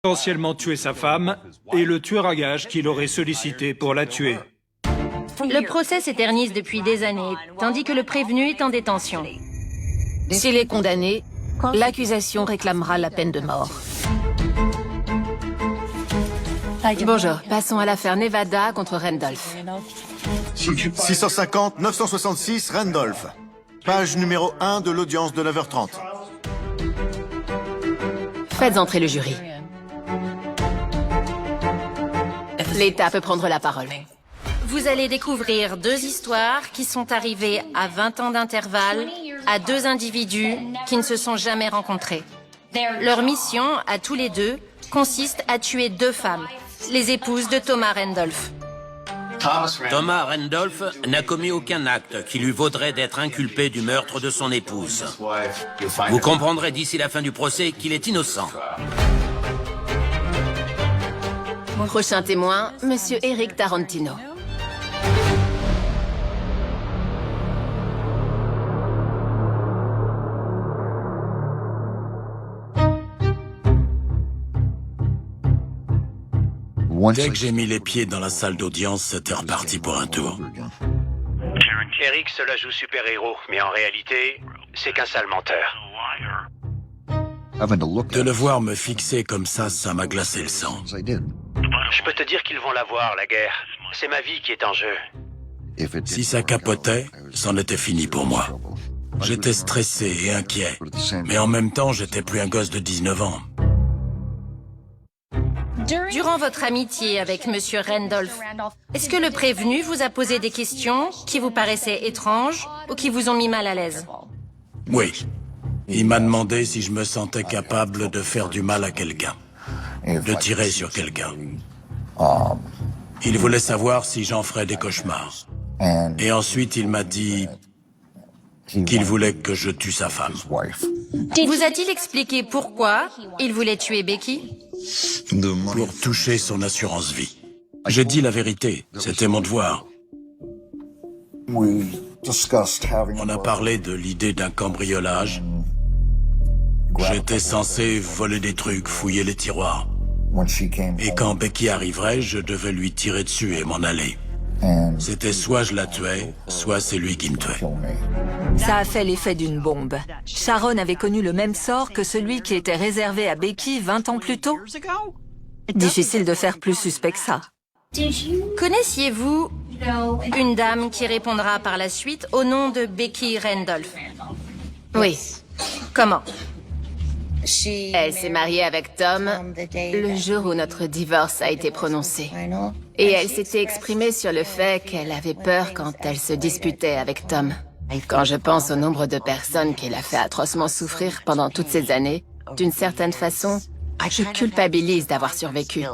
Potentiellement tué sa femme et le tueur à gages qui l'aurait sollicité pour la tuer. Le procès s'éternise depuis des années, tandis que le prévenu est en détention. S'il est condamné, l'accusation réclamera la peine de mort. Bonjour, passons à l'affaire Nevada contre Randolph. 650-966 Randolph. Page numéro 1 de l'audience de 9h30. Faites entrer le jury. L'État peut prendre la parole. Vous allez découvrir deux histoires qui sont arrivées à 20 ans d'intervalle à deux individus qui ne se sont jamais rencontrés. Leur mission, à tous les deux, consiste à tuer deux femmes, les épouses de Thomas Randolph. Thomas Randolph n'a commis aucun acte qui lui vaudrait d'être inculpé du meurtre de son épouse. Vous comprendrez d'ici la fin du procès qu'il est innocent. Prochain témoin, Monsieur Eric Tarantino. Dès que j'ai mis les pieds dans la salle d'audience, c'était reparti pour un tour. Eric se la joue super-héros, mais en réalité, c'est qu'un sale menteur. De le voir me fixer comme ça m'a glacé le sang. Je peux te dire qu'ils vont la voir, la guerre. C'est ma vie qui est en jeu. Si ça capotait, c'en était fini pour moi. J'étais stressé et inquiet, mais en même temps, j'étais plus un gosse de 19 ans. Durant votre amitié avec Monsieur Randolph, est-ce que le prévenu vous a posé des questions qui vous paraissaient étranges ou qui vous ont mis mal à l'aise? Oui. Il m'a demandé si je me sentais capable de faire du mal à quelqu'un, de tirer sur quelqu'un. Il voulait savoir si j'en ferais des cauchemars. Et ensuite, il m'a dit qu'il voulait que je tue sa femme. Vous a-t-il expliqué pourquoi il voulait tuer Becky? Pour toucher son assurance vie. J'ai dit la vérité, c'était mon devoir. On a parlé de l'idée d'un cambriolage. J'étais censé voler des trucs, fouiller les tiroirs. Et quand Becky arriverait, je devais lui tirer dessus et m'en aller. C'était soit je la tuais, soit c'est lui qui me tuait. Ça a fait l'effet d'une bombe. Sharon avait connu le même sort que celui qui était réservé à Becky 20 ans plus tôt. Difficile de faire plus suspect que ça. Connaissiez-vous une dame qui répondra par la suite au nom de Becky Randolph? Oui. Comment? Elle s'est mariée avec Tom le jour où notre divorce a été prononcé. Et elle s'était exprimée sur le fait qu'elle avait peur quand elle se disputait avec Tom. Quand je pense au nombre de personnes qu'il a fait atrocement souffrir pendant toutes ces années, d'une certaine façon, je culpabilise d'avoir survécu.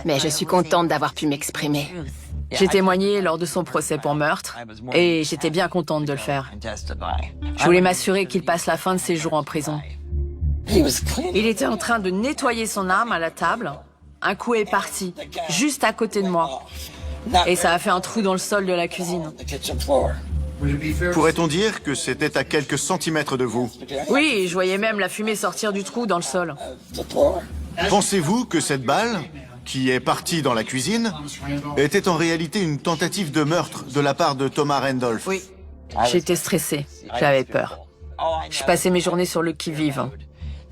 Mais je suis contente d'avoir pu m'exprimer. J'ai témoigné lors de son procès pour meurtre et j'étais bien contente de le faire. Je voulais m'assurer qu'il passe la fin de ses jours en prison. Il était en train de nettoyer son arme à la table. Un coup est parti, juste à côté de moi. Et ça a fait un trou dans le sol de la cuisine. Pourrait-on dire que c'était à quelques centimètres de vous? Oui, je voyais même la fumée sortir du trou dans le sol. Pensez-vous que cette balle, qui est partie dans la cuisine, était en réalité une tentative de meurtre de la part de Thomas Randolph? Oui. J'étais stressée, j'avais peur. Je passais mes journées sur le qui-vive.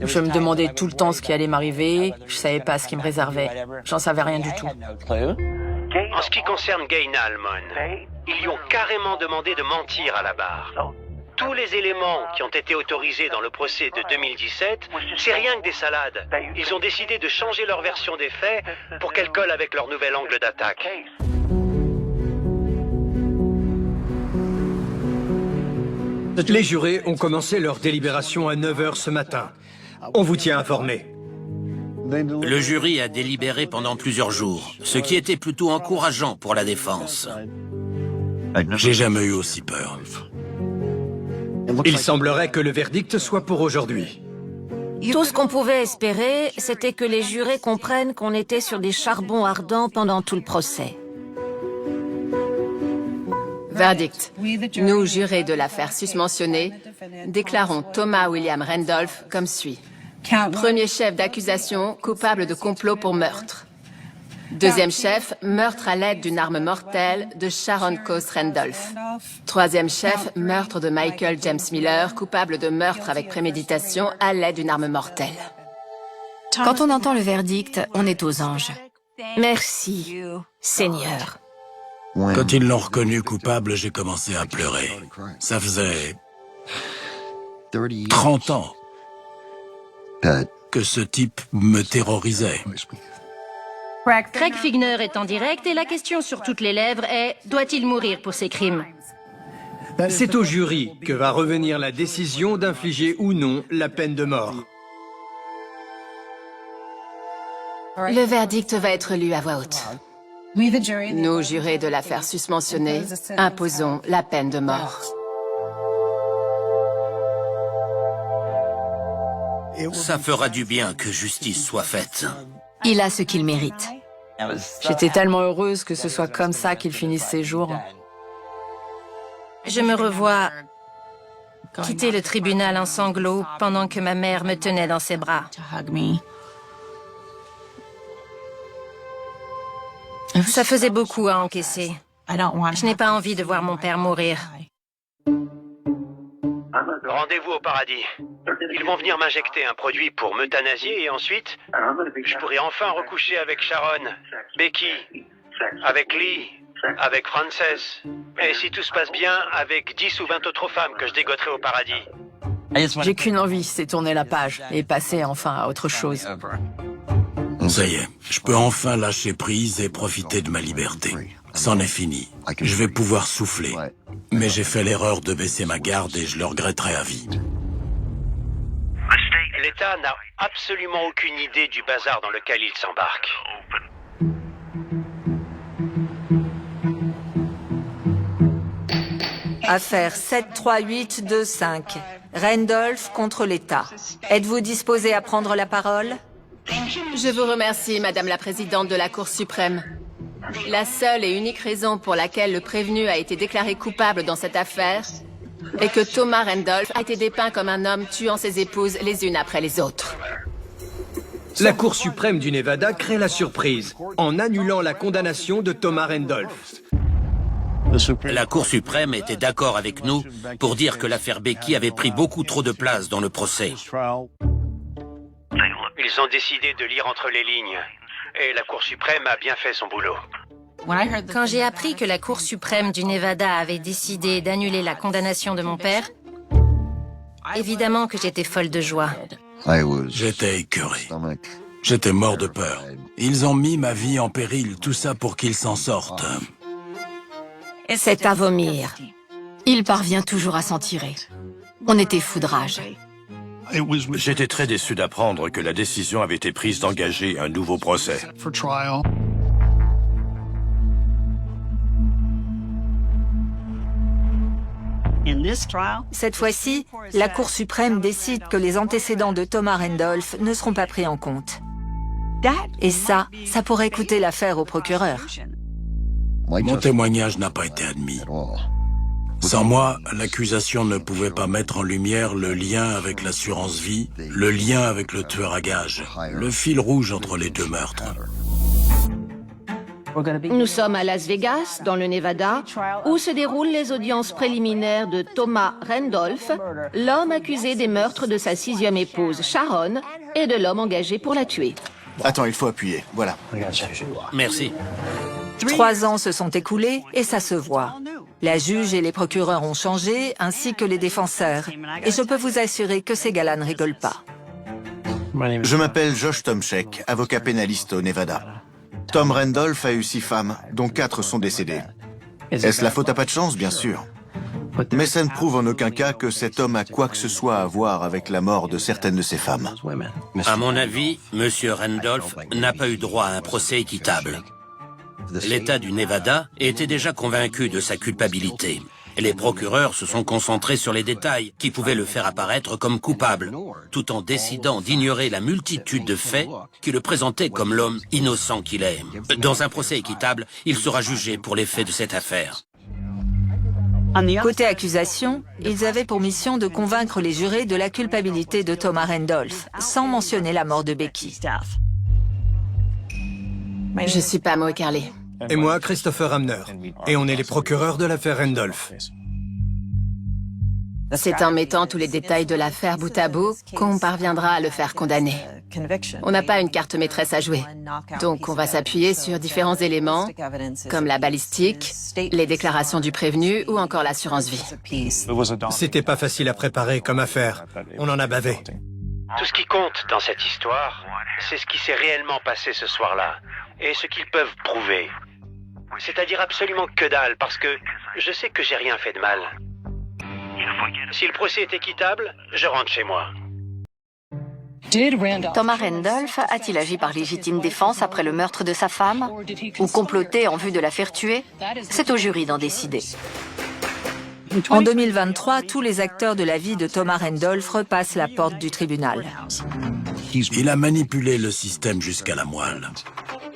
Je me demandais tout le temps ce qui allait m'arriver, je savais pas ce qui me réservait. J'en savais rien du tout. En ce qui concerne Gain Almon, ils lui ont carrément demandé de mentir à la barre. Tous les éléments qui ont été autorisés dans le procès de 2017, c'est rien que des salades. Ils ont décidé de changer leur version des faits pour qu'elle colle avec leur nouvel angle d'attaque. Les jurés ont commencé leur délibération à 9h ce matin. On vous tient informé. Le jury a délibéré pendant plusieurs jours, ce qui était plutôt encourageant pour la défense. J'ai jamais eu aussi peur. Il semblerait que le verdict soit pour aujourd'hui. Tout ce qu'on pouvait espérer, c'était que les jurés comprennent qu'on était sur des charbons ardents pendant tout le procès. Verdict. Nous, jurés de l'affaire susmentionnée, déclarons Thomas William Randolph comme suit. Premier chef d'accusation, coupable de complot pour meurtre. Deuxième chef, meurtre à l'aide d'une arme mortelle de Sharon Coast Randolph. Troisième chef, meurtre de Michael James Miller, coupable de meurtre avec préméditation à l'aide d'une arme mortelle. Quand on entend le verdict, on est aux anges. Merci, Seigneur. Quand ils l'ont reconnu coupable, j'ai commencé à pleurer. Ça faisait 30 ans que ce type me terrorisait. Craig Figner est en direct et la question sur toutes les lèvres est « Doit-il mourir pour ses crimes ?» C'est au jury que va revenir la décision d'infliger ou non la peine de mort. Le verdict va être lu à voix haute. Nous, jurés de l'affaire susmentionnée, imposons la peine de mort. Ça fera du bien que justice soit faite. Il a ce qu'il mérite. J'étais tellement heureuse que ce soit comme ça qu'il finisse ses jours. Je me revois quitter le tribunal en sanglots pendant que ma mère me tenait dans ses bras. Ça faisait beaucoup à encaisser. Je n'ai pas envie de voir mon père mourir. Rendez-vous au paradis. Ils vont venir m'injecter un produit pour m'euthanasier et ensuite, je pourrai enfin recoucher avec Sharon, Becky, avec Lee, avec Frances. Et si tout se passe bien, avec 10 ou 20 autres femmes que je dégoterai au paradis. J'ai qu'une envie, c'est tourner la page et passer enfin à autre chose. Ça y est, je peux enfin lâcher prise et profiter de ma liberté. C'en est fini. Je vais pouvoir souffler. Mais j'ai fait l'erreur de baisser ma garde et je le regretterai à vie. L'État n'a absolument aucune idée du bazar dans lequel il s'embarque. Affaire 73825. Randolph contre l'État. Êtes-vous disposé à prendre la parole? Je vous remercie, Madame la Présidente de la Cour suprême. La seule et unique raison pour laquelle le prévenu a été déclaré coupable dans cette affaire est que Thomas Randolph a été dépeint comme un homme tuant ses épouses les unes après les autres. La Cour suprême du Nevada crée la surprise en annulant la condamnation de Thomas Randolph. La Cour suprême était d'accord avec nous pour dire que l'affaire Becky avait pris beaucoup trop de place dans le procès. Ils ont décidé de lire entre les lignes. Et la Cour suprême a bien fait son boulot. Quand j'ai appris que la Cour suprême du Nevada avait décidé d'annuler la condamnation de mon père, évidemment que j'étais folle de joie. J'étais écœuré. J'étais mort de peur. Ils ont mis ma vie en péril, tout ça pour qu'ils s'en sortent. C'est à vomir. Il parvient toujours à s'en tirer. On était fous de rage. J'étais très déçu d'apprendre que la décision avait été prise d'engager un nouveau procès. Cette fois-ci, la Cour suprême décide que les antécédents de Thomas Randolph ne seront pas pris en compte. Et ça pourrait coûter l'affaire au procureur. Mon témoignage n'a pas été admis. Sans moi, l'accusation ne pouvait pas mettre en lumière le lien avec l'assurance vie, le lien avec le tueur à gages, le fil rouge entre les deux meurtres. Nous sommes à Las Vegas, dans le Nevada, où se déroulent les audiences préliminaires de Thomas Randolph, l'homme accusé des meurtres de sa 6e épouse Sharon et de l'homme engagé pour la tuer. Attends, il faut appuyer. Voilà. Merci. 3 ans se sont écoulés et ça se voit. La juge et les procureurs ont changé, ainsi que les défenseurs. Et je peux vous assurer que ces gars-là ne rigolent pas. Je m'appelle Josh Tomchek, avocat pénaliste au Nevada. Tom Randolph a eu 6 femmes, dont 4 sont décédées. Est-ce la faute à pas de chance? Bien sûr. Mais ça ne prouve en aucun cas que cet homme a quoi que ce soit à voir avec la mort de certaines de ses femmes. À mon avis, M. Randolph n'a pas eu droit à un procès équitable. L'État du Nevada était déjà convaincu de sa culpabilité. Les procureurs se sont concentrés sur les détails qui pouvaient le faire apparaître comme coupable, tout en décidant d'ignorer la multitude de faits qui le présentaient comme l'homme innocent qu'il est. Dans un procès équitable, il sera jugé pour les faits de cette affaire. Côté accusation, ils avaient pour mission de convaincre les jurés de la culpabilité de Thomas Randolph, sans mentionner la mort de Becky. Je suis Pam Oekerley. Et moi, Christopher Hamner. Et on est les procureurs de l'affaire Randolph. C'est en mettant tous les détails de l'affaire bout à bout qu'on parviendra à le faire condamner. On n'a pas une carte maîtresse à jouer. Donc on va s'appuyer sur différents éléments, comme la balistique, les déclarations du prévenu ou encore l'assurance vie. C'était pas facile à préparer comme affaire. On en a bavé. Tout ce qui compte dans cette histoire, c'est ce qui s'est réellement passé ce soir-là et ce qu'ils peuvent prouver. C'est-à-dire absolument que dalle, parce que je sais que j'ai rien fait de mal. Si le procès est équitable, je rentre chez moi. Thomas Randolph a-t-il agi par légitime défense après le meurtre de sa femme ou comploté en vue de la faire tuer? C'est au jury d'en décider. En 2023, tous les acteurs de la vie de Thomas Randolph repassent la porte du tribunal. Il a manipulé le système jusqu'à la moelle.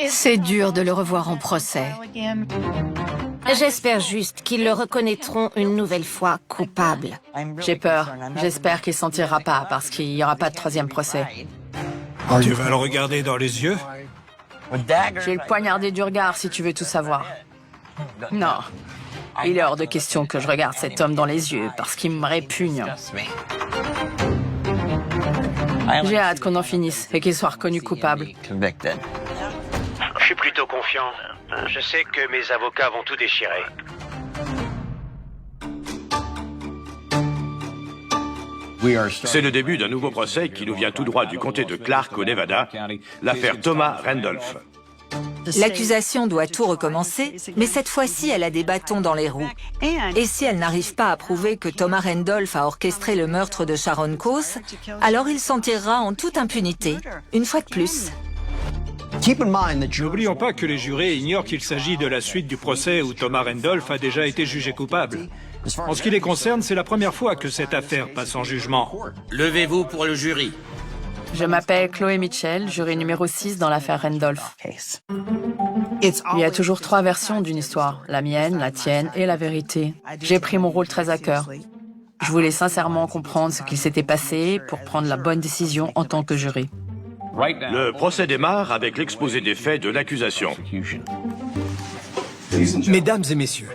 C'est dur de le revoir en procès. J'espère juste qu'ils le reconnaîtront une nouvelle fois coupable. J'ai peur. J'espère qu'il s'en tirera pas parce qu'il n'y aura pas de troisième procès. Tu vas le regarder dans les yeux? J'ai le poignardé du regard si tu veux tout savoir. Non. Il est hors de question que je regarde cet homme dans les yeux parce qu'il me répugne. J'ai hâte qu'on en finisse et qu'il soit reconnu coupable. Je suis plutôt confiant. Je sais que mes avocats vont tout déchirer. C'est le début d'un nouveau procès qui nous vient tout droit du comté de Clark au Nevada, l'affaire Thomas Randolph. L'accusation doit tout recommencer, mais cette fois-ci, elle a des bâtons dans les roues. Et si elle n'arrive pas à prouver que Thomas Randolph a orchestré le meurtre de Sharon Coase, alors il s'en tirera en toute impunité, une fois de plus. N'oublions pas que les jurés ignorent qu'il s'agit de la suite du procès où Thomas Randolph a déjà été jugé coupable. En ce qui les concerne, c'est la première fois que cette affaire passe en jugement. Levez-vous pour le jury. Je m'appelle Chloé Mitchell, jury numéro 6 dans l'affaire Randolph. Il y a toujours 3 versions d'une histoire, la mienne, la tienne et la vérité. J'ai pris mon rôle très à cœur. Je voulais sincèrement comprendre ce qu'il s'était passé pour prendre la bonne décision en tant que jury. Le procès démarre avec l'exposé des faits de l'accusation. Mesdames et messieurs,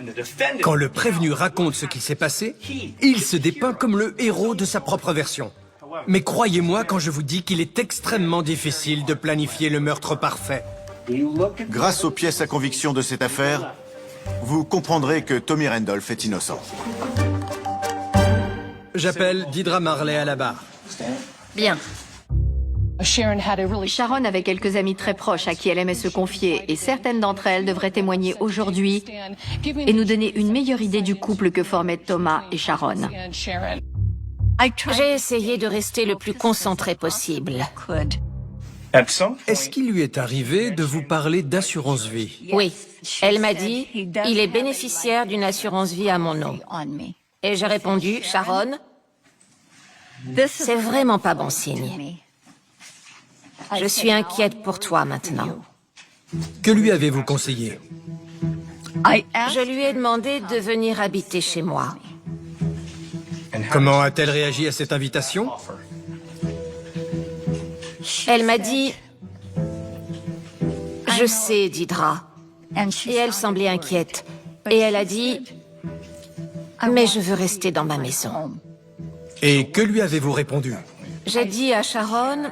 quand le prévenu raconte ce qui s'est passé, il se dépeint comme le héros de sa propre version. Mais croyez-moi quand je vous dis qu'il est extrêmement difficile de planifier le meurtre parfait. Grâce aux pièces à conviction de cette affaire, vous comprendrez que Tommy Randolph est innocent. J'appelle Deirdre Marley à la barre. Bien. Sharon avait quelques amies très proches à qui elle aimait se confier et certaines d'entre elles devraient témoigner aujourd'hui et nous donner une meilleure idée du couple que formaient Thomas et Sharon. J'ai essayé de rester le plus concentré possible. Est-ce qu'il lui est arrivé de vous parler d'assurance vie? Oui, elle m'a dit, il est bénéficiaire d'une assurance vie à mon nom. Et j'ai répondu, Sharon, c'est vraiment pas bon signe. Je suis inquiète pour toi maintenant. Que lui avez-vous conseillé? Je lui ai demandé de venir habiter chez moi. Comment a-t-elle réagi à cette invitation? Elle m'a dit, je sais, Deirdre. Et elle semblait inquiète. Et elle a dit, mais je veux rester dans ma maison. Et que lui avez-vous répondu? J'ai dit à Sharon,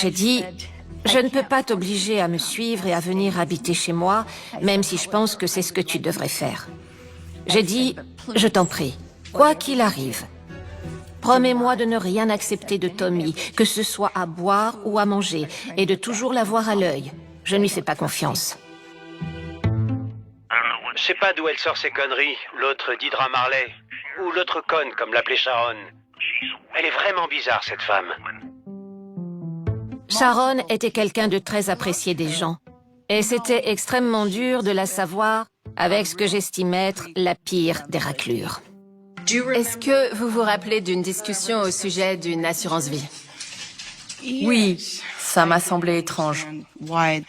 j'ai dit, je ne peux pas t'obliger à me suivre et à venir habiter chez moi, même si je pense que c'est ce que tu devrais faire. J'ai dit, je t'en prie, quoi qu'il arrive, promets-moi de ne rien accepter de Tommy, que ce soit à boire ou à manger, et de toujours l'avoir à l'œil. Je ne lui fais pas confiance. Je sais pas d'où elle sort ces conneries, l'autre Deirdre Marley, ou l'autre conne, comme l'appelait Sharon. Elle est vraiment bizarre, cette femme. Sharon était quelqu'un de très apprécié des gens. Et c'était extrêmement dur de la savoir avec ce que j'estime être la pire des raclures. Est-ce que vous vous rappelez d'une discussion au sujet d'une assurance vie? Oui, ça m'a semblé étrange.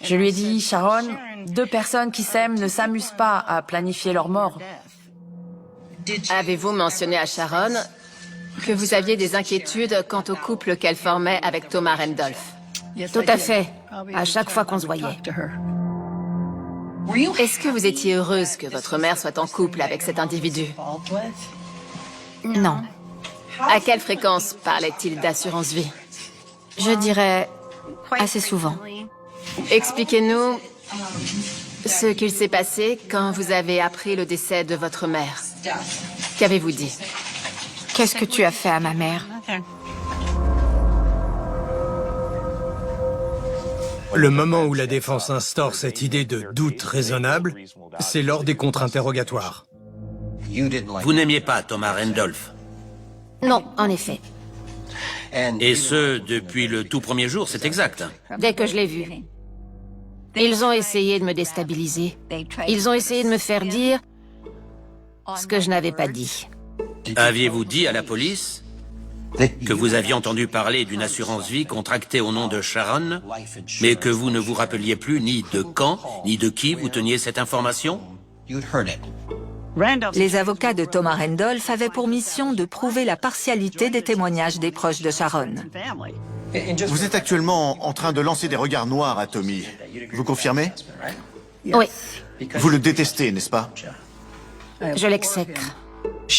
Je lui ai dit, Sharon, 2 personnes qui s'aiment ne s'amusent pas à planifier leur mort. Avez-vous mentionné à Sharon que vous aviez des inquiétudes quant au couple qu'elle formait avec Thomas Randolph? Tout à fait. À chaque fois qu'on se voyait. Est-ce que vous étiez heureuse que votre mère soit en couple avec cet individu? Non. À quelle fréquence parlait-il d'assurance vie? Je dirais assez souvent. Expliquez-nous ce qu'il s'est passé quand vous avez appris le décès de votre mère. Qu'avez-vous dit? Qu'est-ce que tu as fait à ma mère? Le moment où la défense instaure cette idée de doute raisonnable, c'est lors des contre-interrogatoires. Vous n'aimiez pas Thomas Randolph? Non, en effet. Et ce, depuis le tout premier jour, c'est exact. Dès que je l'ai vu. Ils ont essayé de me déstabiliser. Ils ont essayé de me faire dire ce que je n'avais pas dit. Aviez-vous dit à la police que vous aviez entendu parler d'une assurance vie contractée au nom de Sharon, mais que vous ne vous rappeliez plus ni de quand, ni de qui vous teniez cette information? Les avocats de Thomas Randolph avaient pour mission de prouver la partialité des témoignages des proches de Sharon. Vous êtes actuellement en train de lancer des regards noirs à Tommy. Vous confirmez? Oui, Vous le détestez, n'est-ce pas? je l'exècre.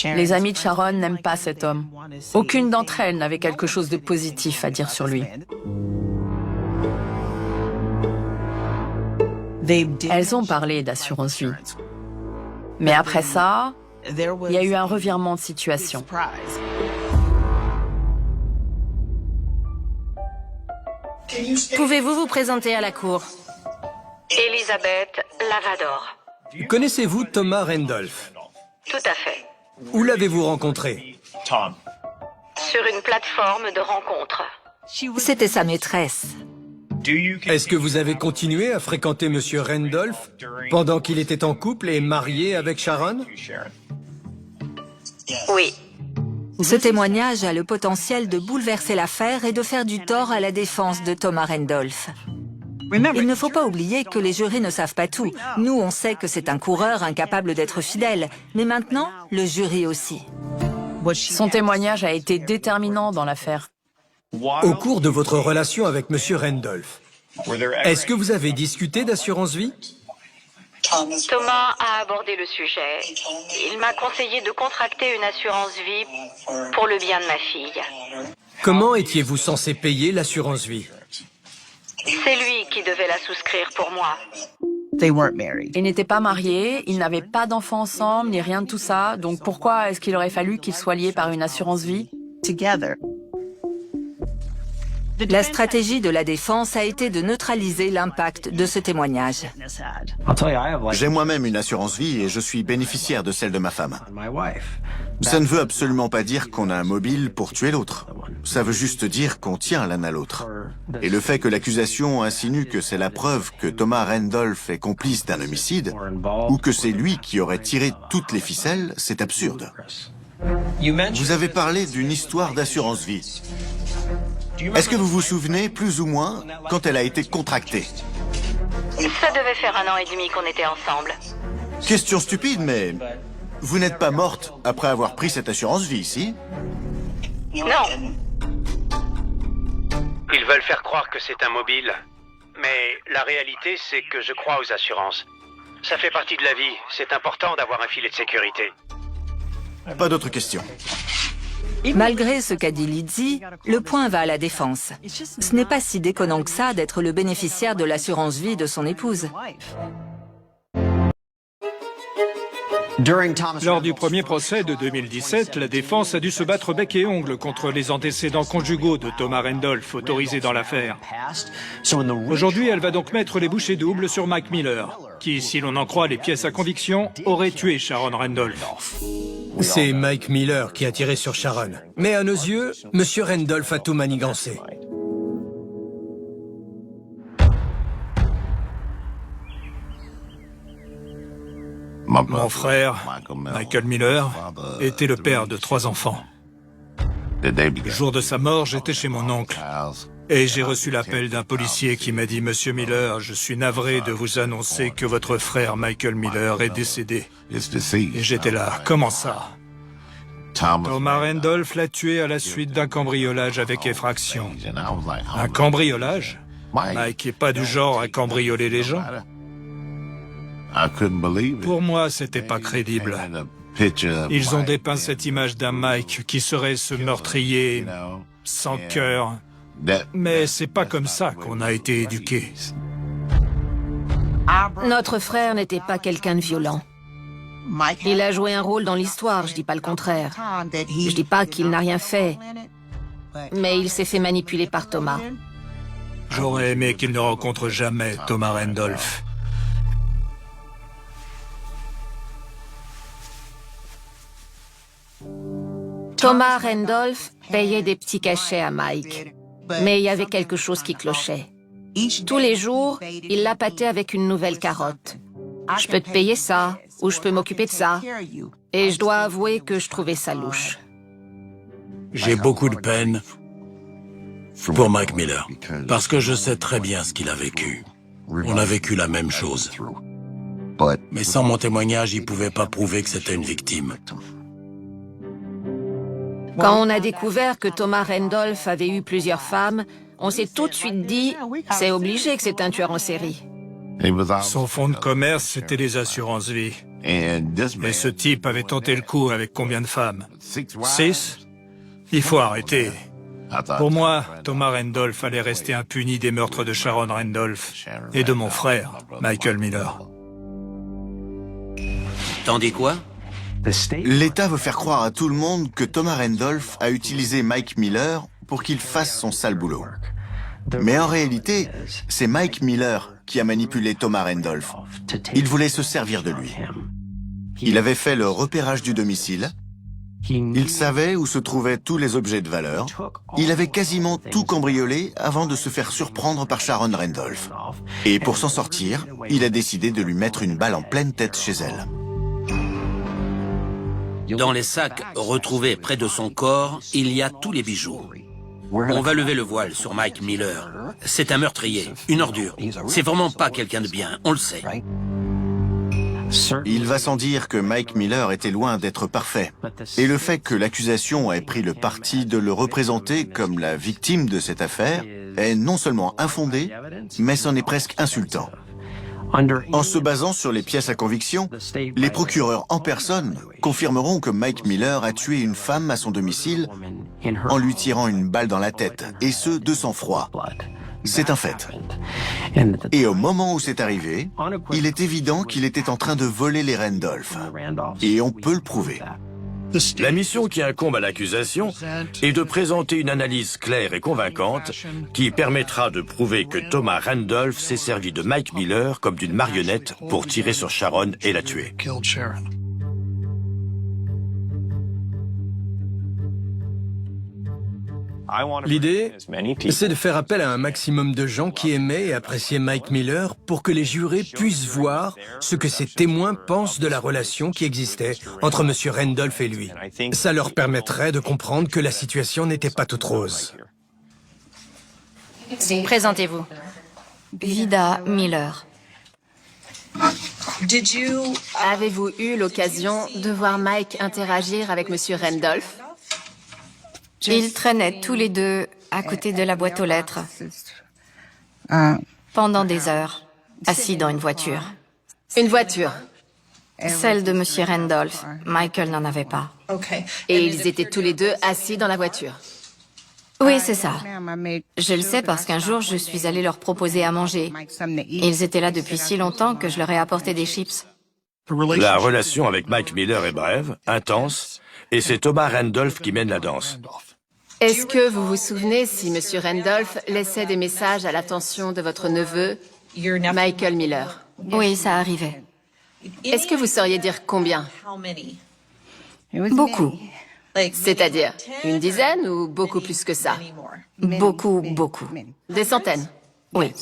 Les amis de Sharon n'aiment pas cet homme. Aucune d'entre elles n'avait quelque chose de positif à dire sur lui. Elles ont parlé d'assurance vie. Mais après ça, il y a eu un revirement de situation. Pouvez-vous vous présenter à la cour? Elisabeth Lavador. Connaissez-vous Thomas Randolph? Tout à fait. Où l'avez-vous rencontré? Sur une plateforme de rencontre. C'était sa maîtresse. Est-ce que vous avez continué à fréquenter Monsieur Randolph pendant qu'il était en couple et marié avec Sharon? Oui. Ce témoignage a le potentiel de bouleverser l'affaire et de faire du tort à la défense de Thomas Randolph. Il ne faut pas oublier que les jurés ne savent pas tout. Nous, on sait que c'est un coureur incapable d'être fidèle. Mais maintenant, le jury aussi. Son témoignage a été déterminant dans l'affaire. Au cours de votre relation avec Monsieur Randolph, est-ce que vous avez discuté d'assurance vie? Thomas a abordé le sujet. Il m'a conseillé de contracter une assurance vie pour le bien de ma fille. Comment étiez-vous censé payer l'assurance vie? C'est lui qui devait la souscrire pour moi. Ils n'étaient pas mariés, ils n'avaient pas d'enfants ensemble, ni rien de tout ça. Donc pourquoi est-ce qu'il aurait fallu qu'ils soient liés par une assurance vie? La stratégie de la défense a été de neutraliser l'impact de ce témoignage. J'ai moi-même une assurance vie et je suis bénéficiaire de celle de ma femme. Ça ne veut absolument pas dire qu'on a un mobile pour tuer l'autre. Ça veut juste dire qu'on tient l'un à l'autre. Et le fait que l'accusation insinue que c'est la preuve que Thomas Randolph est complice d'un homicide, ou que c'est lui qui aurait tiré toutes les ficelles, c'est absurde. Vous avez parlé d'une histoire d'assurance vie. Est-ce que vous vous souvenez, plus ou moins, quand elle a été contractée? Ça devait faire 1 an et demi qu'on était ensemble. Question stupide, mais vous n'êtes pas morte après avoir pris cette assurance vie, si? Non. Ils veulent faire croire que c'est un mobile. Mais la réalité, c'est que je crois aux assurances. Ça fait partie de la vie. C'est important d'avoir un filet de sécurité. Pas d'autres questions. Malgré ce qu'a dit Lizzie, le point va à la défense. Ce n'est pas si déconnant que ça d'être le bénéficiaire de l'assurance vie de son épouse. Lors du premier procès de 2017, la défense a dû se battre bec et ongles contre les antécédents conjugaux de Thomas Randolph autorisés dans l'affaire. Aujourd'hui, elle va donc mettre les bouchées doubles sur Mike Miller, qui, si l'on en croit les pièces à conviction, aurait tué Sharon Randolph. C'est Mike Miller qui a tiré sur Sharon. Mais à nos yeux, Monsieur Randolph a tout manigancé. Mon frère, Michael Miller, était le père de 3 enfants. Le jour de sa mort, j'étais chez mon oncle. Et j'ai reçu l'appel d'un policier qui m'a dit « Monsieur Miller, je suis navré de vous annoncer que votre frère Michael Miller est décédé. » Et j'étais là. Comment ça? Thomas Randolph l'a tué à la suite d'un cambriolage avec effraction. Un cambriolage? Mike n'est pas du genre à cambrioler les gens. Pour moi, c'était pas crédible. Ils ont dépeint cette image d'un Mike qui serait ce meurtrier sans cœur. Mais c'est pas comme ça qu'on a été éduqués. Notre frère n'était pas quelqu'un de violent. Il a joué un rôle dans l'histoire, je dis pas le contraire. Je dis pas qu'il n'a rien fait. Mais il s'est fait manipuler par Thomas. J'aurais aimé qu'il ne rencontre jamais Thomas Randolph. Thomas Randolph payait des petits cachets à Mike. Mais il y avait quelque chose qui clochait. Tous les jours, il l'appâtait avec une nouvelle carotte. Je peux te payer ça, ou je peux m'occuper de ça. Et je dois avouer que je trouvais ça louche. J'ai beaucoup de peine pour Mike Miller, parce que je sais très bien ce qu'il a vécu. On a vécu la même chose. Mais sans mon témoignage, il ne pouvait pas prouver que c'était une victime. Quand on a découvert que Thomas Randolph avait eu plusieurs femmes, on s'est tout de suite dit « c'est obligé que c'est un tueur en série ». Son fonds de commerce, c'était les assurances-vie. Et ce type avait tenté le coup avec combien de femmes? 6? Il faut arrêter. Pour moi, Thomas Randolph allait rester impuni des meurtres de Sharon Randolph et de mon frère, Michael Miller. T'en dis quoi? L'État veut faire croire à tout le monde que Thomas Randolph a utilisé Mike Miller pour qu'il fasse son sale boulot. Mais en réalité, c'est Mike Miller qui a manipulé Thomas Randolph. Il voulait se servir de lui. Il avait fait le repérage du domicile. Il savait où se trouvaient tous les objets de valeur. Il avait quasiment tout cambriolé avant de se faire surprendre par Sharon Randolph. Et pour s'en sortir, il a décidé de lui mettre une balle en pleine tête chez elle. Dans les sacs retrouvés près de son corps, il y a tous les bijoux. On va lever le voile sur Mike Miller. C'est un meurtrier, une ordure. C'est vraiment pas quelqu'un de bien, on le sait. Il va sans dire que Mike Miller était loin d'être parfait. Et le fait que l'accusation ait pris le parti de le représenter comme la victime de cette affaire est non seulement infondé, mais c'en est presque insultant. En se basant sur les pièces à conviction, les procureurs en personne confirmeront que Mike Miller a tué une femme à son domicile en lui tirant une balle dans la tête, et ce, de sang-froid. C'est un fait. Et au moment où c'est arrivé, il est évident qu'il était en train de voler les Randolph. Et on peut le prouver. La mission qui incombe à l'accusation est de présenter une analyse claire et convaincante qui permettra de prouver que Thomas Randolph s'est servi de Mike Miller comme d'une marionnette pour tirer sur Sharon et la tuer. L'idée, c'est de faire appel à un maximum de gens qui aimaient et appréciaient Mike Miller pour que les jurés puissent voir ce que ces témoins pensent de la relation qui existait entre M. Randolph et lui. Ça leur permettrait de comprendre que la situation n'était pas toute rose. Présentez-vous. Vida Miller. Avez-vous eu l'occasion de voir Mike interagir avec M. Randolph? Ils traînaient tous les deux à côté de la boîte aux lettres pendant des heures, assis dans une voiture. Une voiture? Celle de Monsieur Randolph. Michael n'en avait pas. Et ils étaient tous les deux assis dans la voiture? Oui, c'est ça. Je le sais parce qu'un jour, je suis allée leur proposer à manger. Ils étaient là depuis si longtemps que je leur ai apporté des chips. La relation avec Mike Miller est brève, intense, et c'est Thomas Randolph qui mène la danse. Est-ce que vous vous souvenez si M. Randolph laissait des messages à l'attention de votre neveu, Michael Miller? Oui, ça arrivait. Est-ce que vous sauriez dire combien? Beaucoup. C'est-à-dire une dizaine ou beaucoup plus que ça? Beaucoup, beaucoup. Des centaines? Oui.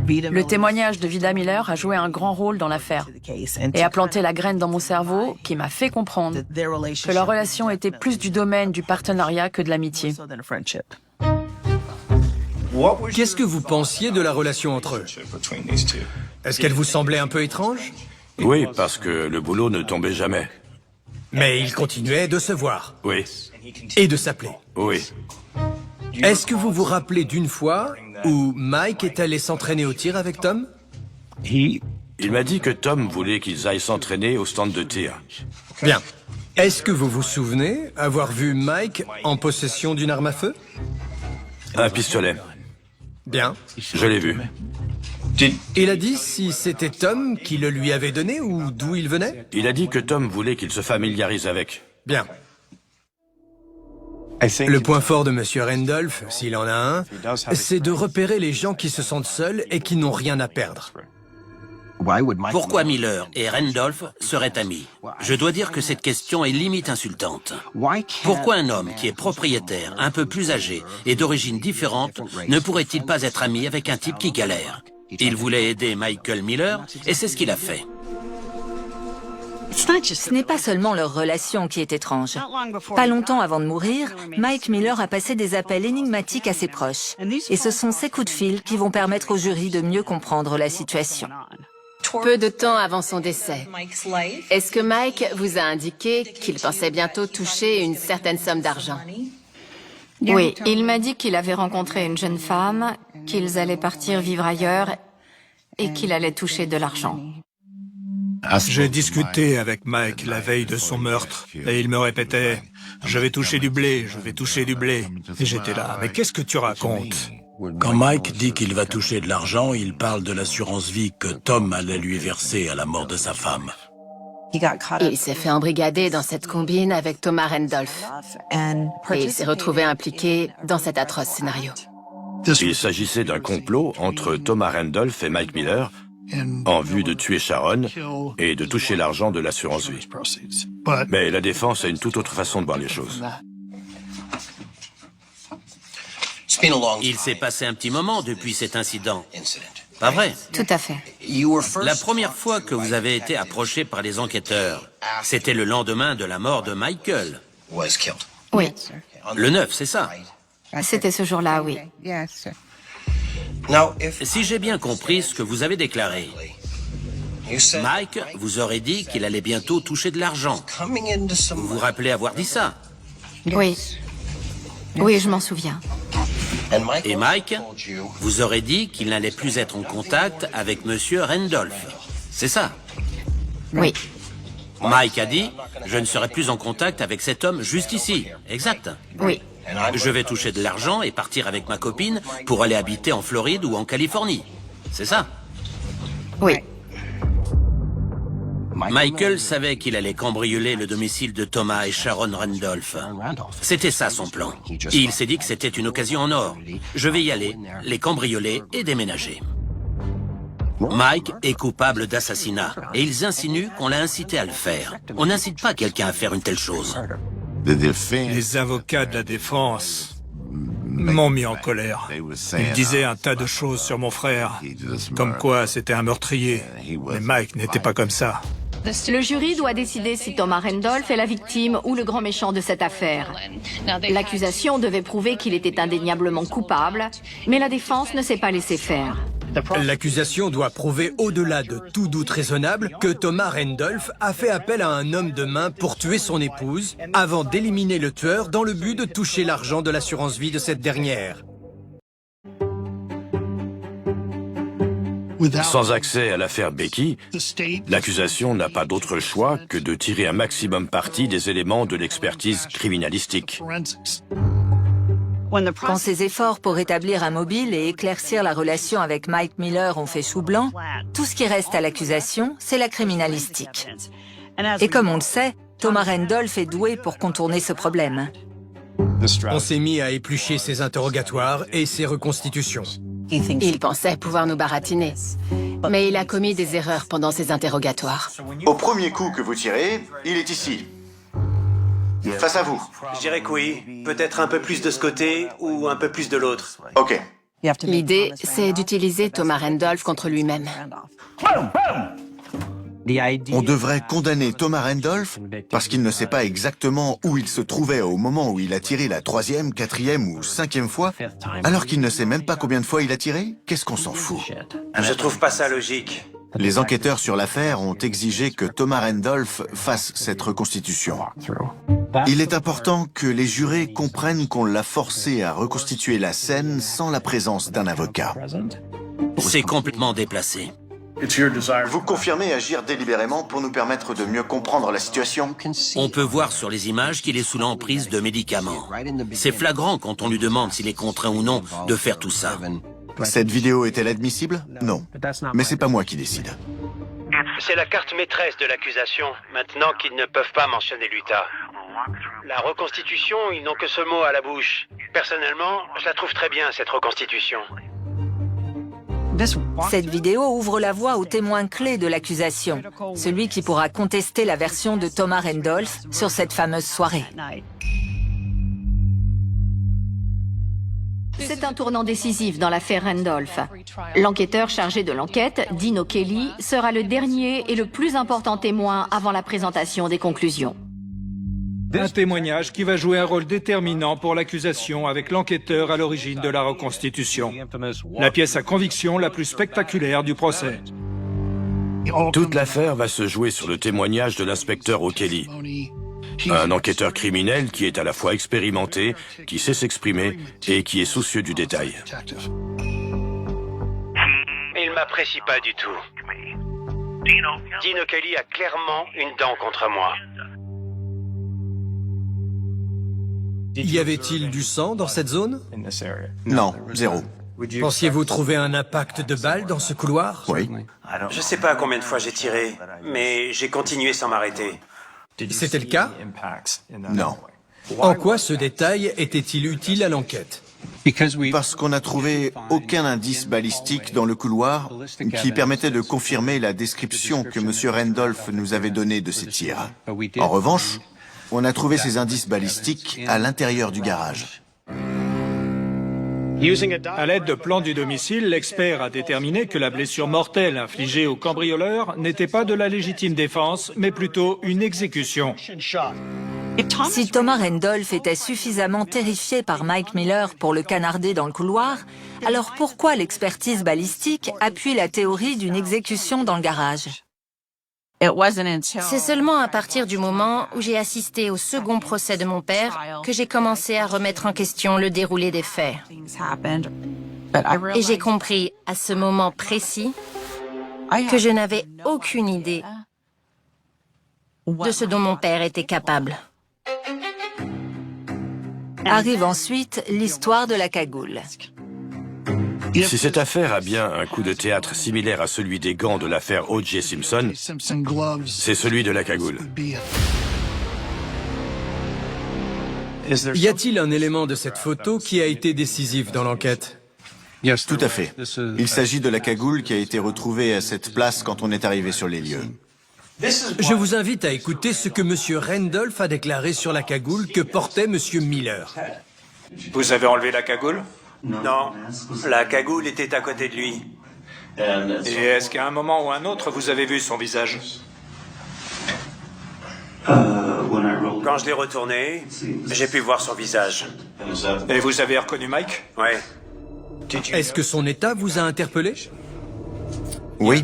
Le témoignage de Vida Miller a joué un grand rôle dans l'affaire et a planté la graine dans mon cerveau qui m'a fait comprendre que leur relation était plus du domaine du partenariat que de l'amitié. Qu'est-ce que vous pensiez de la relation entre eux? Est-ce qu'elle vous semblait un peu étrange? Oui, parce que le boulot ne tombait jamais. Mais ils continuaient de se voir. Oui. Et de s'appeler. Oui. Est-ce que vous vous rappelez d'une fois où Mike est allé s'entraîner au tir avec Tom? Il m'a dit que Tom voulait qu'ils aillent s'entraîner au stand de tir. Bien. Est-ce que vous vous souvenez avoir vu Mike en possession d'une arme à feu? Un pistolet. Bien. Je l'ai vu. Il a dit si c'était Tom qui le lui avait donné ou d'où il venait? Il a dit que Tom voulait qu'il se familiarise avec. Bien. Le point fort de Monsieur Randolph, s'il en a un, c'est de repérer les gens qui se sentent seuls et qui n'ont rien à perdre. Pourquoi Miller et Randolph seraient amis? Je dois dire que cette question est limite insultante. Pourquoi un homme qui est propriétaire, un peu plus âgé et d'origine différente ne pourrait-il pas être ami avec un type qui galère? Il voulait aider Michael Miller et c'est ce qu'il a fait. Ce n'est pas seulement leur relation qui est étrange. Pas longtemps avant de mourir, Mike Miller a passé des appels énigmatiques à ses proches. Et ce sont ces coups de fil qui vont permettre au jury de mieux comprendre la situation. Peu de temps avant son décès, est-ce que Mike vous a indiqué qu'il pensait bientôt toucher une certaine somme d'argent? Oui, il m'a dit qu'il avait rencontré une jeune femme, qu'ils allaient partir vivre ailleurs et qu'il allait toucher de l'argent. J'ai discuté avec Mike la veille de son meurtre et il me répétait « Je vais toucher du blé, je vais toucher du blé ». Et j'étais là « Mais qu'est-ce que tu racontes ?» Quand Mike dit qu'il va toucher de l'argent, il parle de l'assurance vie que Tom allait lui verser à la mort de sa femme. Il s'est fait embrigader dans cette combine avec Thomas Randolph. Et il s'est retrouvé impliqué dans cet atroce scénario. Il s'agissait d'un complot entre Thomas Randolph et Mike Miller en vue de tuer Sharon et de toucher l'argent de l'assurance vie. Mais la défense a une toute autre façon de voir les choses. Il s'est passé un petit moment depuis cet incident. Pas vrai? Tout à fait. La première fois que vous avez été approché par les enquêteurs, c'était le lendemain de la mort de Michael. Oui. Le 9, c'est ça? C'était ce jour-là, oui. Si j'ai bien compris ce que vous avez déclaré, Mike vous aurait dit qu'il allait bientôt toucher de l'argent. Vous vous rappelez avoir dit ça? Oui. Oui, je m'en souviens. Et Mike vous aurait dit qu'il n'allait plus être en contact avec Monsieur Randolph. C'est ça? Oui. Mike a dit « Je ne serai plus en contact avec cet homme juste ici. » Exact. Oui. Je vais toucher de l'argent et partir avec ma copine pour aller habiter en Floride ou en Californie. C'est ça? Oui. Michael savait qu'il allait cambrioler le domicile de Thomas et Sharon Randolph. C'était ça son plan. Et il s'est dit que c'était une occasion en or. Je vais y aller, les cambrioler et déménager. Mike est coupable d'assassinat et ils insinuent qu'on l'a incité à le faire. On n'incite pas quelqu'un à faire une telle chose. Les avocats de la défense m'ont mis en colère. Ils disaient un tas de choses sur mon frère, comme quoi c'était un meurtrier. Mais Mike n'était pas comme ça. Le jury doit décider si Thomas Randolph est la victime ou le grand méchant de cette affaire. L'accusation devait prouver qu'il était indéniablement coupable, mais la défense ne s'est pas laissée faire. L'accusation doit prouver au-delà de tout doute raisonnable que Thomas Randolph a fait appel à un homme de main pour tuer son épouse avant d'éliminer le tueur dans le but de toucher l'argent de l'assurance vie de cette dernière. Sans accès à l'affaire Becky, l'accusation n'a pas d'autre choix que de tirer un maximum parti des éléments de l'expertise criminalistique. Quand ses efforts pour établir un mobile et éclaircir la relation avec Mike Miller ont fait chou blanc, tout ce qui reste à l'accusation, c'est la criminalistique. Et comme on le sait, Thomas Randolph est doué pour contourner ce problème. On s'est mis à éplucher ses interrogatoires et ses reconstitutions. Il pensait pouvoir nous baratiner. Mais il a commis des erreurs pendant ses interrogatoires. Au premier coup que vous tirez, il est ici. Face à vous. Je dirais que oui. Peut-être un peu plus de ce côté ou un peu plus de l'autre. Ok. L'idée, c'est d'utiliser Thomas Randolph contre lui-même. On devrait condamner Thomas Randolph parce qu'il ne sait pas exactement où il se trouvait au moment où il a tiré la 3e, 4e ou 5e fois, alors qu'il ne sait même pas combien de fois il a tiré. Qu'est-ce qu'on s'en fout? Je trouve pas ça logique. Les enquêteurs sur l'affaire ont exigé que Thomas Randolph fasse cette reconstitution. Il est important que les jurés comprennent qu'on l'a forcé à reconstituer la scène sans la présence d'un avocat. C'est complètement déplacé. Vous confirmez agir délibérément pour nous permettre de mieux comprendre la situation? On peut voir sur les images qu'il est sous l'emprise de médicaments. C'est flagrant quand on lui demande s'il est contraint ou non de faire tout ça. Cette vidéo est-elle admissible? Non. Mais c'est pas moi qui décide. C'est la carte maîtresse de l'accusation, maintenant qu'ils ne peuvent pas mentionner l'Utah. La reconstitution, ils n'ont que ce mot à la bouche. Personnellement, je la trouve très bien, cette reconstitution. Cette vidéo ouvre la voie au témoin clé de l'accusation, celui qui pourra contester la version de Thomas Randolph sur cette fameuse soirée. C'est un tournant décisif dans l'affaire Randolph. L'enquêteur chargé de l'enquête, Dean O'Kelly, sera le dernier et le plus important témoin avant la présentation des conclusions. Un témoignage qui va jouer un rôle déterminant pour l'accusation avec l'enquêteur à l'origine de la reconstitution. La pièce à conviction la plus spectaculaire du procès. Toute l'affaire va se jouer sur le témoignage de l'inspecteur O'Kelly. Un enquêteur criminel qui est à la fois expérimenté, qui sait s'exprimer et qui est soucieux du détail. Il m'apprécie pas du tout. Dean O'Kelly a clairement une dent contre moi. Y avait-il du sang dans cette zone? Non, zéro. Pensiez-vous trouver un impact de balle dans ce couloir? Oui. Je sais pas combien de fois j'ai tiré, mais j'ai continué sans m'arrêter. C'était le cas? Non. En quoi ce détail était-il utile à l'enquête? Parce qu'on n'a trouvé aucun indice balistique dans le couloir qui permettait de confirmer la description que M. Randolph nous avait donnée de ses tirs. En revanche, on a trouvé ces indices balistiques à l'intérieur du garage. À l'aide de plans du domicile, l'expert a déterminé que la blessure mortelle infligée au cambrioleur n'était pas de la légitime défense, mais plutôt une exécution. Si Thomas Randolph était suffisamment terrifié par Mike Miller pour le canarder dans le couloir, alors pourquoi l'expertise balistique appuie la théorie d'une exécution dans le garage? C'est seulement à partir du moment où j'ai assisté au second procès de mon père que j'ai commencé à remettre en question le déroulé des faits. Et j'ai compris à ce moment précis que je n'avais aucune idée de ce dont mon père était capable. Arrive ensuite l'histoire de la cagoule. Si cette affaire a bien un coup de théâtre similaire à celui des gants de l'affaire O.J. Simpson, c'est celui de la cagoule. Y a-t-il un élément de cette photo qui a été décisif dans l'enquête? Tout à fait. Il s'agit de la cagoule qui a été retrouvée à cette place quand on est arrivé sur les lieux. Je vous invite à écouter ce que M. Randolph a déclaré sur la cagoule que portait M. Miller. Vous avez enlevé la cagoule? Non, la cagoule était à côté de lui. Et est-ce qu'à un moment ou un autre, vous avez vu son visage? Quand je l'ai retourné, j'ai pu voir son visage. Et vous avez reconnu Mike? Ouais. Est-ce que son état vous a interpellé? Oui.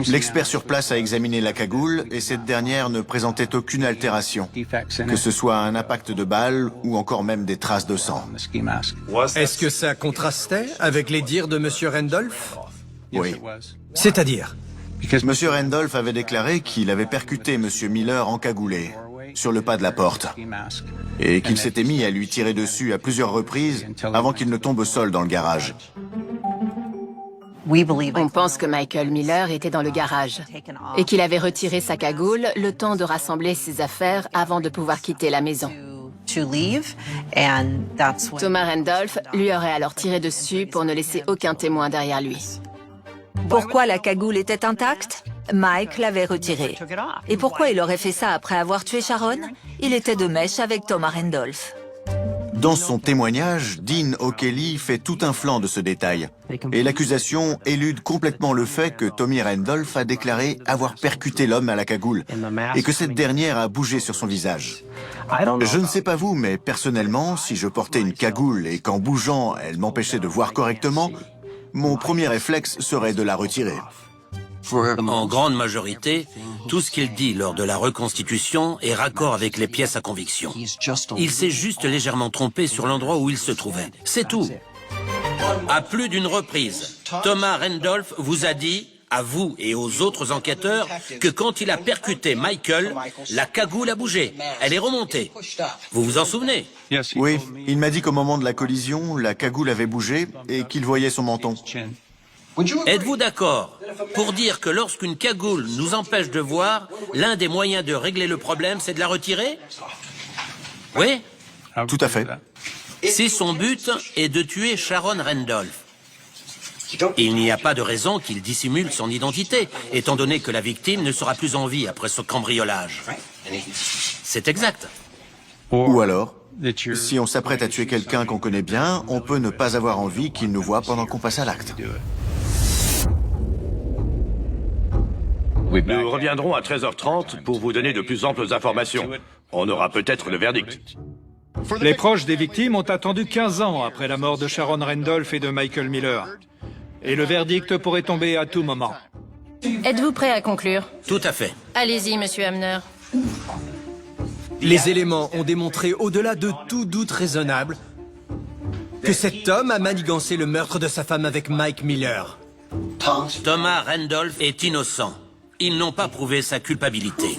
L'expert sur place a examiné la cagoule et cette dernière ne présentait aucune altération, que ce soit un impact de balle ou encore même des traces de sang. Est-ce que ça contrastait avec les dires de M. Randolph? Oui. C'est-à-dire? M. Randolph avait déclaré qu'il avait percuté M. Miller encagoulé sur le pas de la porte et qu'il s'était mis à lui tirer dessus à plusieurs reprises avant qu'il ne tombe au sol dans le garage. On pense que Michael Miller était dans le garage et qu'il avait retiré sa cagoule le temps de rassembler ses affaires avant de pouvoir quitter la maison. Thomas Randolph lui aurait alors tiré dessus pour ne laisser aucun témoin derrière lui. Pourquoi la cagoule était intacte? Mike l'avait retirée. Et pourquoi il aurait fait ça après avoir tué Sharon? Il était de mèche avec Thomas Randolph. Dans son témoignage, Dean O'Kelly fait tout un flanc de ce détail. Et l'accusation élude complètement le fait que Tommy Randolph a déclaré avoir percuté l'homme à la cagoule et que cette dernière a bougé sur son visage. Je ne sais pas vous, mais personnellement, si je portais une cagoule et qu'en bougeant, elle m'empêchait de voir correctement, mon premier réflexe serait de la retirer. En grande majorité, tout ce qu'il dit lors de la reconstitution est raccord avec les pièces à conviction. Il s'est juste légèrement trompé sur l'endroit où il se trouvait. C'est tout. À plus d'une reprise, Thomas Randolph vous a dit, à vous et aux autres enquêteurs, que quand il a percuté Michael, la cagoule a bougé. Elle est remontée. Vous vous en souvenez? Oui, il m'a dit qu'au moment de la collision, la cagoule avait bougé et qu'il voyait son menton. Êtes-vous d'accord pour dire que lorsqu'une cagoule nous empêche de voir, l'un des moyens de régler le problème, c'est de la retirer? Oui? Tout à fait. Si son but est de tuer Sharon Randolph, il n'y a pas de raison qu'il dissimule son identité, étant donné que la victime ne sera plus en vie après ce cambriolage. C'est exact. Ou alors, si on s'apprête à tuer quelqu'un qu'on connaît bien, on peut ne pas avoir envie qu'il nous voie pendant qu'on passe à l'acte. Nous reviendrons à 13h30 pour vous donner de plus amples informations. On aura peut-être le verdict. Les proches des victimes ont attendu 15 ans après la mort de Sharon Randolph et de Michael Miller. Et le verdict pourrait tomber à tout moment. Êtes-vous prêt à conclure? Tout à fait. Allez-y, monsieur Hamner. Les éléments ont démontré, au-delà de tout doute raisonnable, que cet homme a manigancé le meurtre de sa femme avec Mike Miller. Thomas Randolph est innocent. Ils n'ont pas prouvé sa culpabilité.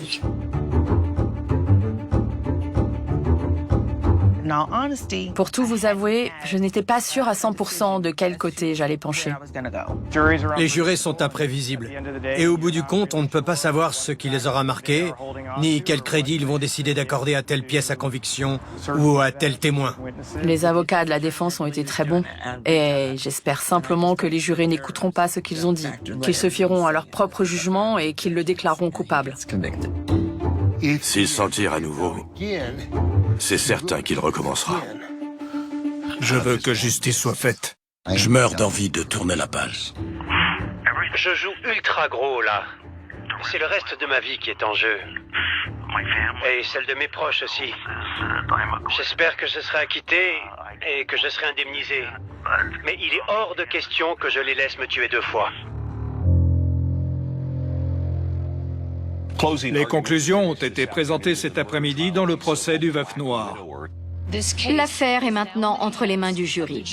Pour tout vous avouer, je n'étais pas sûre à 100% de quel côté j'allais pencher. Les jurés sont imprévisibles. Et au bout du compte, on ne peut pas savoir ce qui les aura marqués, ni quel crédit ils vont décider d'accorder à telle pièce à conviction ou à tel témoin. Les avocats de la défense ont été très bons. Et j'espère simplement que les jurés n'écouteront pas ce qu'ils ont dit, qu'ils se fieront à leur propre jugement et qu'ils le déclareront coupable. S'il s'en tire à nouveau, c'est certain qu'il recommencera. Je veux que justice soit faite. Je meurs d'envie de tourner la page. Je joue ultra gros, là. C'est le reste de ma vie qui est en jeu. Et celle de mes proches aussi. J'espère que je serai acquitté et que je serai indemnisé. Mais il est hors de question que je les laisse me tuer 2 fois. Les conclusions ont été présentées cet après-midi dans le procès du veuf noir. L'affaire est maintenant entre les mains du jury.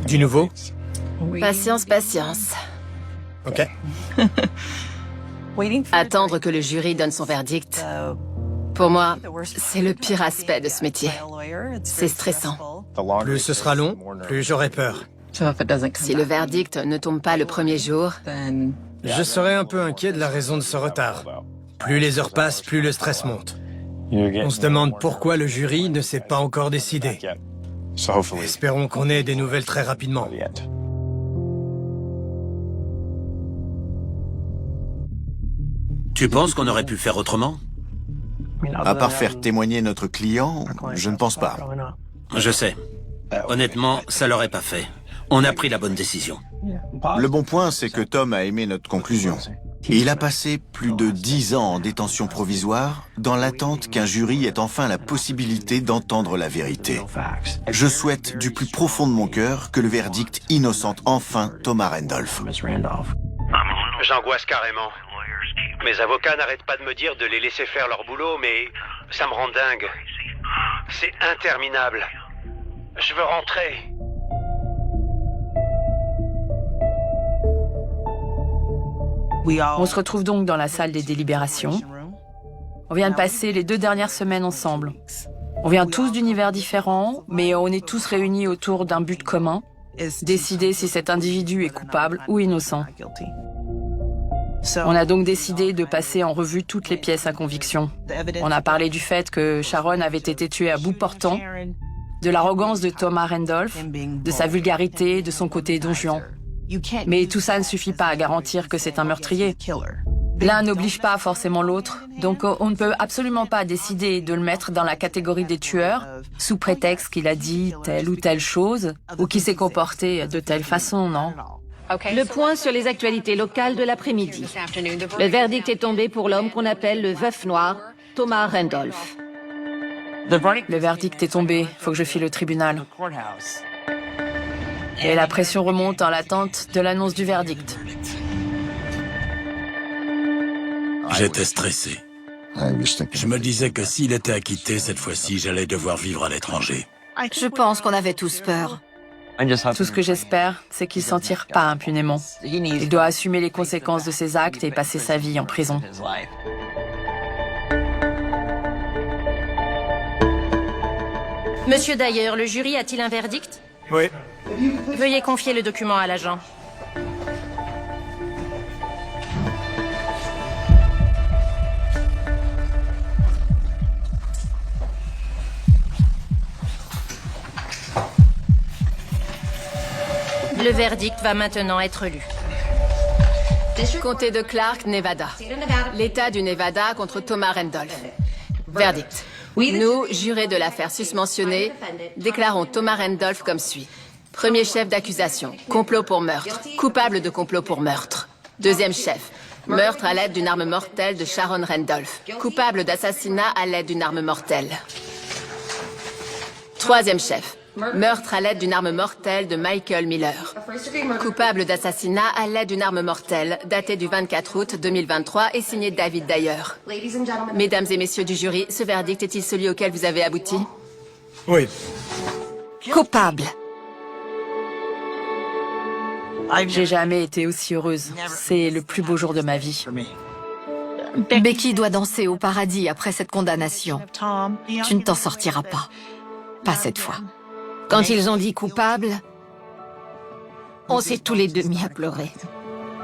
Du nouveau? Patience, patience. Ok. Attendre que le jury donne son verdict. Pour moi, c'est le pire aspect de ce métier. C'est stressant. Plus ce sera long, plus j'aurai peur. Si le verdict ne tombe pas le premier jour, je serais un peu inquiet de la raison de ce retard. Plus les heures passent, plus le stress monte. On se demande pourquoi le jury ne s'est pas encore décidé. Espérons qu'on ait des nouvelles très rapidement. Tu penses qu'on aurait pu faire autrement? À part faire témoigner notre client, je ne pense pas. Je sais. Honnêtement, ça l'aurait pas fait. On a pris la bonne décision. Le bon point, c'est que Tom a aimé notre conclusion. Il a passé plus de 10 ans en détention provisoire dans l'attente qu'un jury ait enfin la possibilité d'entendre la vérité. Je souhaite du plus profond de mon cœur que le verdict innocente enfin Thomas Randolph. J'angoisse carrément. Mes avocats n'arrêtent pas de me dire de les laisser faire leur boulot, mais ça me rend dingue. C'est interminable. Je veux rentrer. On se retrouve donc dans la salle des délibérations. On vient de passer les 2 dernières semaines ensemble. On vient tous d'univers différents, mais on est tous réunis autour d'un but commun, décider si cet individu est coupable ou innocent. On a donc décidé de passer en revue toutes les pièces à conviction. On a parlé du fait que Sharon avait été tuée à bout portant, de l'arrogance de Thomas Randolph, de sa vulgarité, de son côté don Juan. Mais tout ça ne suffit pas à garantir que c'est un meurtrier. L'un n'oblige pas forcément l'autre, donc on ne peut absolument pas décider de le mettre dans la catégorie des tueurs, sous prétexte qu'il a dit telle ou telle chose, ou qu'il s'est comporté de telle façon, non? Le point sur les actualités locales de l'après-midi. Le verdict est tombé pour l'homme qu'on appelle le veuf noir, Thomas Randolph. Le verdict est tombé, faut que je file au tribunal. Et la pression remonte en l'attente de l'annonce du verdict. J'étais stressé. Je me disais que s'il était acquitté, cette fois-ci, j'allais devoir vivre à l'étranger. Je pense qu'on avait tous peur. Tout ce que j'espère, c'est qu'il s'en tire pas impunément. Il doit assumer les conséquences de ses actes et passer sa vie en prison. Monsieur Dyer, le jury a-t-il un verdict? Oui. Veuillez confier le document à l'agent. Le verdict va maintenant être lu. Comté de Clark, Nevada. L'État du Nevada contre Thomas Randolph. Verdict. Nous, jurés de l'affaire susmentionnée, déclarons Thomas Randolph comme suit. Premier chef d'accusation, complot pour meurtre. Coupable de complot pour meurtre. Deuxième chef, meurtre à l'aide d'une arme mortelle de Sharon Randolph. Coupable d'assassinat à l'aide d'une arme mortelle. Troisième chef, meurtre à l'aide d'une arme mortelle de Michael Miller. Coupable d'assassinat à l'aide d'une arme mortelle, daté du 24 août 2023 et signé David Dyer. Mesdames et messieurs du jury, ce verdict est-il celui auquel vous avez abouti? Oui. Coupable. J'ai jamais été aussi heureuse. C'est le plus beau jour de ma vie. Becky doit danser au paradis après cette condamnation. Tu ne t'en sortiras pas. Pas cette fois. Quand ils ont dit coupable, on s'est tous les deux mis à pleurer.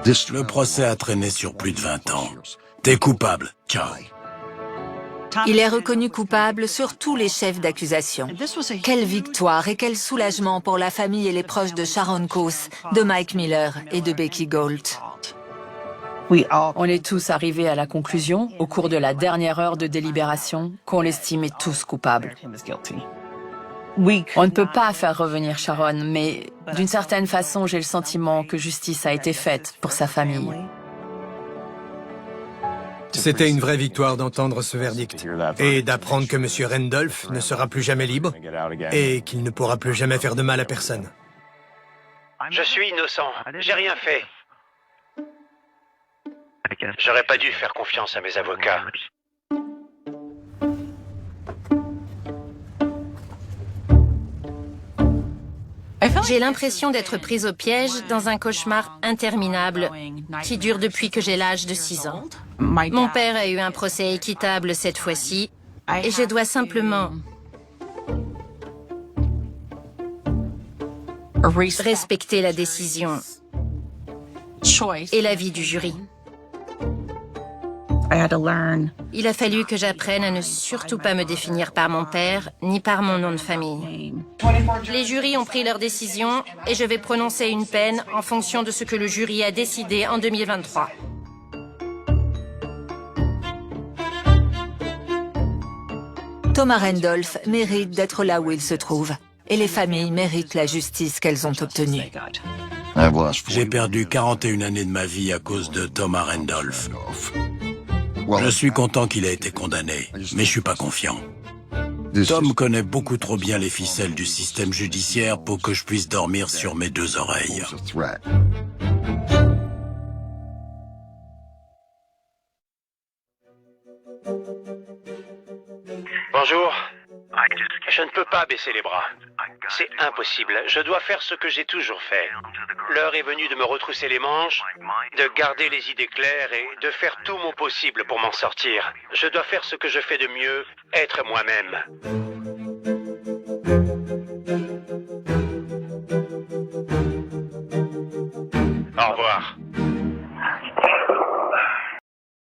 Le procès a traîné sur plus de 20 ans. T'es coupable, ciao. Il est reconnu coupable sur tous les chefs d'accusation. Quelle victoire et quel soulagement pour la famille et les proches de Sharon Coase, de Mike Miller et de Becky Gault. On est tous arrivés à la conclusion, au cours de la dernière heure de délibération, qu'on l'estimait tous coupables. On ne peut pas faire revenir Sharon, mais d'une certaine façon, j'ai le sentiment que justice a été faite pour sa famille. C'était une vraie victoire d'entendre ce verdict et d'apprendre que M. Randolph ne sera plus jamais libre et qu'il ne pourra plus jamais faire de mal à personne. Je suis innocent. J'ai rien fait. J'aurais pas dû faire confiance à mes avocats. J'ai l'impression d'être prise au piège dans un cauchemar interminable qui dure depuis que j'ai l'âge de 6 ans. Mon père a eu un procès équitable cette fois-ci et je dois simplement respecter la décision et l'avis du jury. Il a fallu que j'apprenne à ne surtout pas me définir par mon père, ni par mon nom de famille. Les jurys ont pris leur décision et je vais prononcer une peine en fonction de ce que le jury a décidé en 2023. Thomas Randolph mérite d'être là où il se trouve. Et les familles méritent la justice qu'elles ont obtenue. J'ai perdu 41 années de ma vie à cause de Thomas Randolph. Je suis content qu'il ait été condamné, mais je suis pas confiant. Tom connaît beaucoup trop bien les ficelles du système judiciaire pour que je puisse dormir sur mes deux oreilles. Bonjour. Je ne peux pas baisser les bras. C'est impossible. Je dois faire ce que j'ai toujours fait. L'heure est venue de me retrousser les manches, de garder les idées claires et de faire tout mon possible pour m'en sortir. Je dois faire ce que je fais de mieux, être moi-même. Au revoir.